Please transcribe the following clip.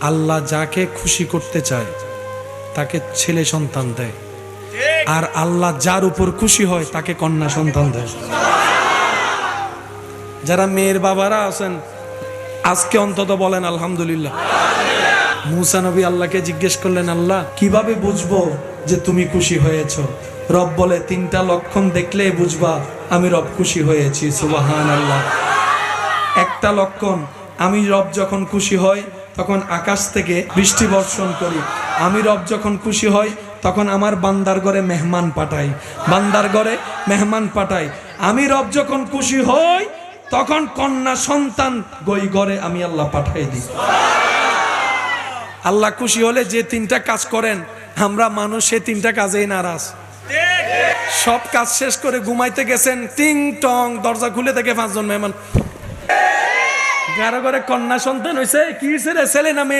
আল্লাহ যাকে খুশি করতে চায় তাকে ছেলে সন্তান দেয়, আর আল্লাহ যার উপর খুশি হয় তাকে কন্যা সন্তান দেয়। যারা মেয়ের বাবারা আছেন আজকে অন্তত বলেন আলহামদুলিল্লাহ। মুসা নবী আল্লাহকে জিজ্ঞেস করলেন, আল্লাহ কিভাবে বুঝবো যে তুমি খুশি হয়েছো? রব বলে, 3টা লক্ষণ দেখলে বুঝবা আমি রব খুশি হয়েছি। সুবহানাল্লাহ। একটা লক্ষণ, আমি রব যখন খুশি হই তখন আকাশ থেকে বৃষ্টি বর্ষণ করি। আমি রব যখন খুশি হই তখন আমার বান্দার ঘরে মেহমান পাঠাই, বান্দার ঘরে মেহমান পাঠাই। আমি রব যখন খুশি হই তখন কন্যা সন্তান গই ঘরে আমি আল্লাহ পাঠাই দিই। আল্লাহ খুশি হলে যে 3টা কাজ করেন, আমরা মানুষ সে 3টা কাজেই নারাজ। সব কাজ শেষ করে ঘুমাইতে গেছেন, টিং টং দরজা খুলে থেকে 5 জন মেহমান। কারো ঘরে কন্যা সন্তান হয়েছে, কি হয়েছে রে, ছেলে না মেয়ে?